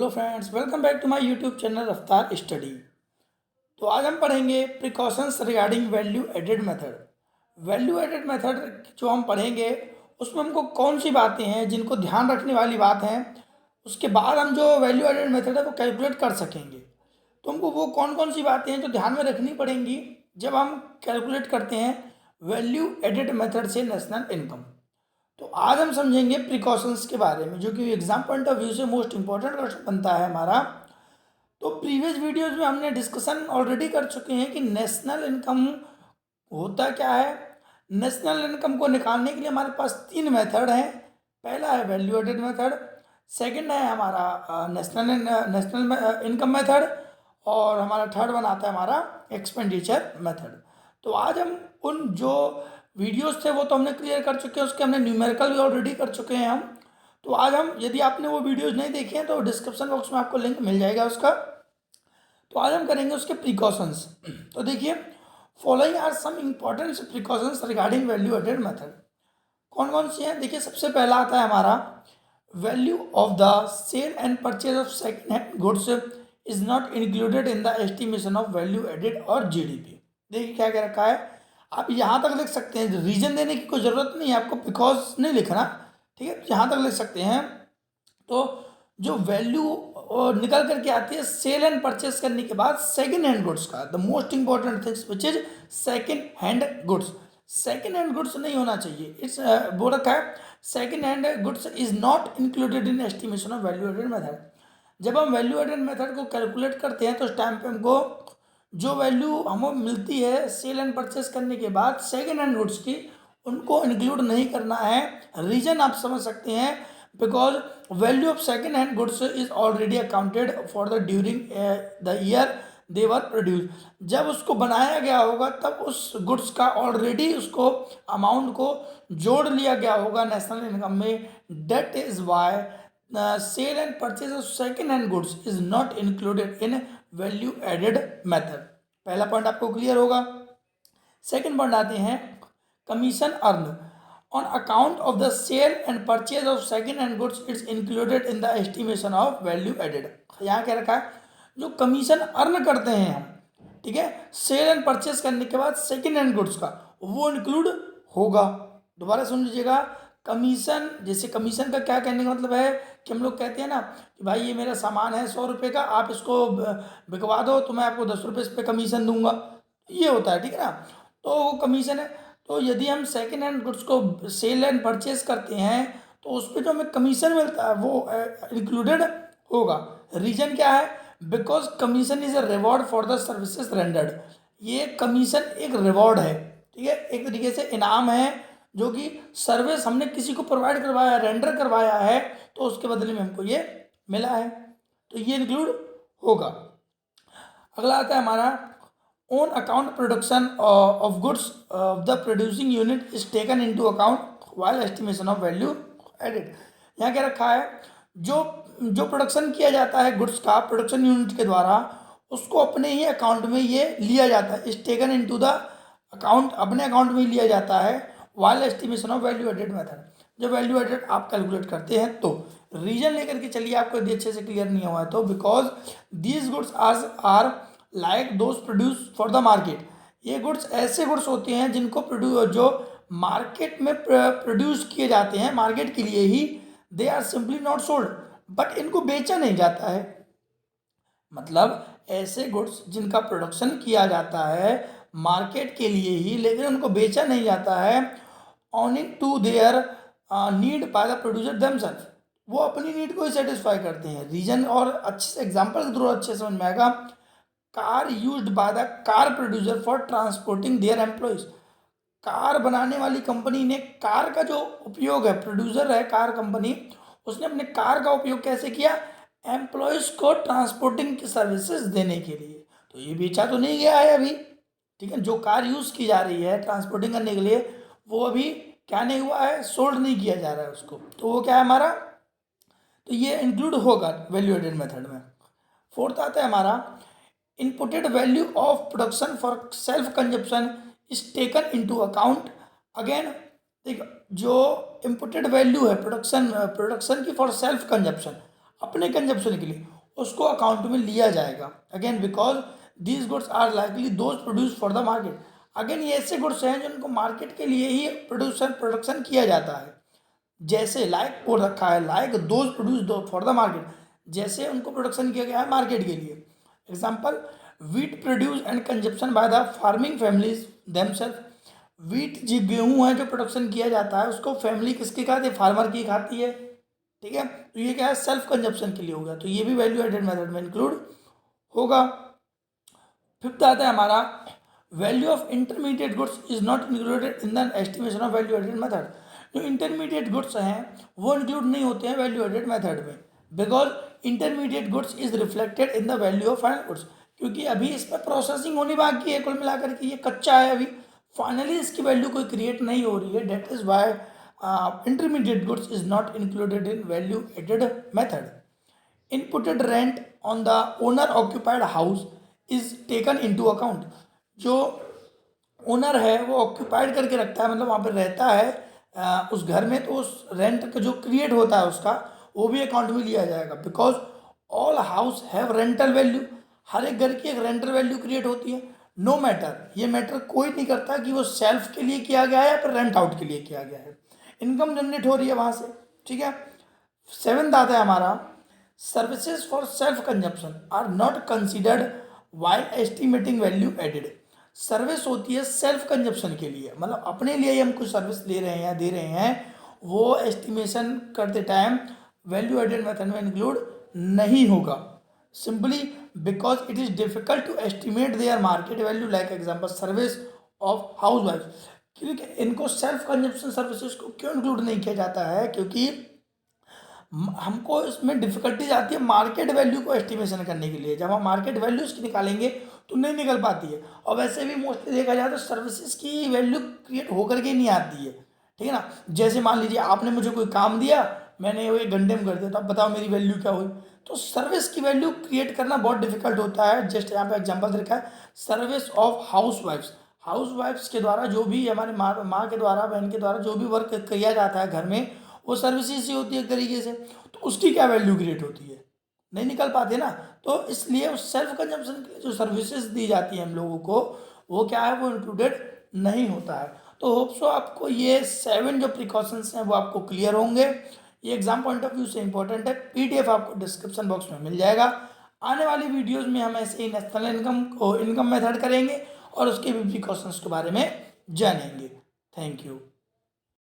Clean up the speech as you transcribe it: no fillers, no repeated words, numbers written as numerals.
Hello friends, welcome back to my YouTube channel Raftaar study. तो आज हम पढ़ेंगे precautions regarding value added method. Value added method जो हम पढ़ेंगे उसमें हमको कौन सी बातें हैं जिनको ध्यान रखने वाली बात हैं, उसके बाद हम जो वैल्यू एडेड मेथड है वो कैलकुलेट कर सकेंगे। तो हमको वो कौन कौन सी बातें हैं जो ध्यान में रखनी पड़ेंगी जब हम कैलकुलेट करते हैं वैल्यू एडेड मेथड से नेशनल इनकम। तो आज हम समझेंगे प्रिकॉशंस के बारे में, जो कि एग्जाम पॉइंट ऑफ व्यू से मोस्ट इंपॉर्टेंट क्वेश्चन बनता है हमारा। तो प्रीवियस वीडियोज में हमने डिस्कशन ऑलरेडी कर चुके हैं कि नेशनल इनकम होता क्या है। नेशनल इनकम को निकालने के लिए हमारे पास तीन मेथड हैं। पहला है वैल्यू एडेड मेथड, सेकंड है हमारा नेशनल इनकम मेथड, और हमारा थर्ड वन आता है हमारा एक्सपेंडिचर मेथड। तो आज हम उन जो वीडियोस थे वो तो हमने क्लियर कर चुके हैं, उसके हमने न्यूमेरिकल भी ऑलरेडी कर चुके हैं हम। तो आज हम, यदि आपने वो वीडियोस नहीं देखे हैं तो डिस्क्रिप्शन बॉक्स में आपको लिंक मिल जाएगा उसका। तो आज हम करेंगे उसके प्रिकॉशंस। तो देखिए, following are some important precautions regarding value added method. कौन कौन सी हैं? देखिए, सबसे पहला आता है हमारा value of the sale and purchase of second hand goods is not included in the estimation of value added और जीडीपी। देखिए क्या क्या रखा है, आप यहाँ तक लिख सकते हैं, रीजन देने की कोई ज़रूरत नहीं है आपको, बिकॉज नहीं लिखना, ठीक है। यहाँ तक लिख सकते हैं। तो जो वैल्यू निकल करके आती है सेल एंड परचेस करने के बाद सेकेंड हैंड गुड्स का, the most important things which is second hand goods. Second hand goods नहीं होना चाहिए, इट्स बोल रखा है second hand goods is not included in estimation of value added method. जब हम वैल्यू एडेड मेथड को कैलकुलेट करते हैं तो उस टाइम पे हमको जो वैल्यू हमें मिलती है सेल एंड परचेस करने के बाद सेकेंड हैंड गुड्स की, उनको इंक्लूड नहीं करना है। रीजन आप समझ सकते हैं, because value of second hand goods is already accounted for the during the year they were produce. जब उसको बनाया गया होगा तब उस गुड्स का ऑलरेडी उसको अमाउंट को जोड़ लिया गया होगा नेशनल इनकम में। That is why sale and purchase of second hand goods is not included in value added method. पहला पॉइंट आपको क्लियर होगा। सेकेंड पॉइंट आते हैं commission earn on account of the sale and purchase of second hand goods it's included in the estimation of value added. यहाँ क्या रखा है, जो कमीशन अर्न करते हैं हम, ठीक है, सेल एंड परचेज करने के बाद सेकेंड हैंड गुड्स का, वो इंक्लूड होगा। दोबारा सुन लीजिएगा, कमीशन, जैसे कमीशन का क्या कहने का मतलब है कि हम लोग कहते हैं ना कि भाई ये मेरा सामान है 100 रुपये का, आप इसको बिकवा दो तो मैं आपको 10 रुपये इस पर कमीशन दूंगा, ये होता है, ठीक है ना। तो वो कमीशन है। तो यदि हम सेकेंड हैंड गुड्स को सेल एंड परचेज करते हैं तो उस पर जो हमें कमीशन मिलता है वो इंक्लूडेड होगा। रीजन क्या है, because commission is a reward for the services rendered. ये कमीशन एक रिवॉर्ड है, ठीक है, एक तरीके से इनाम है जो कि सर्विस हमने किसी को प्रोवाइड करवाया, रेंडर करवाया है, तो उसके बदले में हमको ये मिला है, तो ये इंक्लूड होगा। अगला आता है हमारा own account production of goods of the producing unit is taken into account while estimation of value added. यहाँ क्या रखा है, जो जो प्रोडक्शन किया जाता है गुड्स का प्रोडक्शन यूनिट के द्वारा, उसको अपने ही अकाउंट में ये लिया जाता है, is taken into the account, अपने अकाउंट में ही लिया जाता है while estimation of value added method. जब वैल्यू एडेड आप कैलकुलेट करते हैं तो रीजन लेकर के चलिए, आपको यदि अच्छे से क्लियर नहीं हुआ है तो, because these goods are like those produce for the market. ये गुड्स ऐसे गुड्स होते हैं जिनको जो मार्केट में प्रोड्यूस किए जाते हैं मार्केट के लिए ही, they are simply not sold, but इनको बेचा नहीं जाता है। मतलब ऐसे गुड्स जिनका प्रोडक्शन किया जाता है मार्केट के लिए ही, लेकिन उनको बेचा नहीं जाता है, owning to their need by the producer themself. वो अपनी नीड को ही सेटिस्फाई करते हैं। रीजन और अच्छे से एग्जाम्पल के थ्रू अच्छे समझ में आएगा। Car used by the car producer for transporting their employees. Car बनाने वाली कंपनी ने कार का जो उपयोग है, प्रोड्यूसर है कार कंपनी, उसने अपने कार का उपयोग कैसे किया, एम्प्लॉयज को ट्रांसपोर्टिंग की सर्विसेज देने के लिए। तो ये बेचा तो नहीं गया है अभी, ठीक है, जो कार यूज़ की जा रही है ट्रांसपोर्टिंग करने के लिए, वो अभी क्या नहीं हुआ है, सोल्ड नहीं किया जा रहा है उसको, तो वो क्या है हमारा, तो ये इंक्लूड होगा वैल्यू एडेड मेथड में। फोर्थ आता है हमारा imputed value of production for self consumption is taken into account. Again देखो, जो इनपुटेड वैल्यू है प्रोडक्शन की फॉर सेल्फ कंजप्शन, अपने कंजप्शन के लिए, उसको अकाउंट में लिया जाएगा। Again because these goods are likely those produce for the market. Again ये ऐसे गुड्स हैं जिनको मार्केट के लिए ही प्रोडक्शन किया जाता है। जैसे लाइक बोल रखा है, like those produce for the market, जैसे उनको प्रोडक्शन किया गया है मार्केट के लिए। Example, wheat produce and consumption by the farming families themself. Wheat जो गेहूँ है जो प्रोडक्शन किया जाता है उसको फैमिली किसकी खाती है, फार्मर की खाती है। ठीक है, तो ये क्या है, सेल्फ कंजप्शन के लिए होगा, तो ये भी वैल्यू एडेड मेथड में इंक्लूड होगा। फिफ्थ आता है हमारा, value of intermediate goods is not included in the estimation of value added method. जो इंटरमीडिएट गुड्स हैं वो इंक्लूड नहीं होते हैं वैल्यू एडेड मेथड में, because intermediate goods is reflected in the value of final goods, क्योंकि अभी इसमें प्रोसेसिंग होनी बाकी है, कुल मिलाकर के ये कच्चा है, अभी फाइनली इसकी वैल्यू कोई क्रिएट नहीं हो रही है। That is why intermediate goods is not included in value added method. Inputted rent on the owner occupied house is taken into account. जो ओनर है वो ऑक्यूपाइड करके रखता है, मतलब वहाँ पर रहता है उस घर में, तो उस रेंट का जो क्रिएट होता है उसका वो भी अकाउंट में लिया जाएगा। Because all house have rental value, हर एक घर की एक रेंटल वैल्यू क्रिएट होती है। नो मैटर, ये मैटर कोई नहीं करता कि वो सेल्फ के लिए किया गया है या फिर रेंट आउट के लिए किया गया है, इनकम जनरेट हो रही है वहाँ से। ठीक है, सेवेंथ आता है हमारा, services for self consumption are not considered while estimating value added. Service होती है सेल्फ कंजप्शन के लिए, मतलब अपने लिए ही हम कुछ सर्विस ले रहे हैं या दे रहे हैं, वो एस्टिमेशन करते टाइम वैल्यू एडेड मेथड में इंक्लूड नहीं होगा, simply because it is difficult to estimate their market value. Like example, service of house wife, क्योंकि इनको सेल्फ कंजप्शन सर्विसेज को क्यों इंक्लूड नहीं किया जाता है, क्योंकि हमको इसमें डिफिकल्टीज आती है मार्केट वैल्यू को एस्टिमेशन करने के लिए। जब हम मार्केट वैल्यू इसकी निकालेंगे तो नहीं निकल पाती है, और वैसे भी मोस्टली देखा जाए तो सर्विसेज की वैल्यू क्रिएट होकर के नहीं आती है। ठीक है ना, जैसे मान लीजिए आपने मुझे कोई काम दिया, मैंने वो 1 घंटे में कर दिया, तो अब बताओ मेरी वैल्यू क्या हुई। तो सर्विस की वैल्यू क्रिएट करना बहुत डिफिकल्ट होता है। जस्ट यहाँ पे एग्जाम्पल रखा है, service of house wives, house wives के द्वारा जो भी हमारे माँ के द्वारा, बहन के द्वारा जो भी वर्क किया जाता है घर में, वो सर्विसेज ही होती है एक तरीके से, तो उसकी क्या वैल्यू क्रिएट होती है, नहीं निकल पाते ना। तो इसलिए उस सेल्फ कंजम्पशन के लिए जो सर्विसेज दी जाती है हम लोगों को, वो क्या है, वो इंक्लूडेड नहीं होता है। तो होप सो आपको ये 7 जो प्रिकॉशंस हैं वो आपको क्लियर होंगे। ये एग्जाम पॉइंट ऑफ व्यू से इंपॉर्टेंट है। पीडीएफ आपको डिस्क्रिप्शन बॉक्स में मिल जाएगा। आने वाली वीडियोज़ में हम ऐसे ही नेशनल इनकम मेथड करेंगे और उसके भी प्रिकॉशंस के बारे में जानेंगे। Thank you.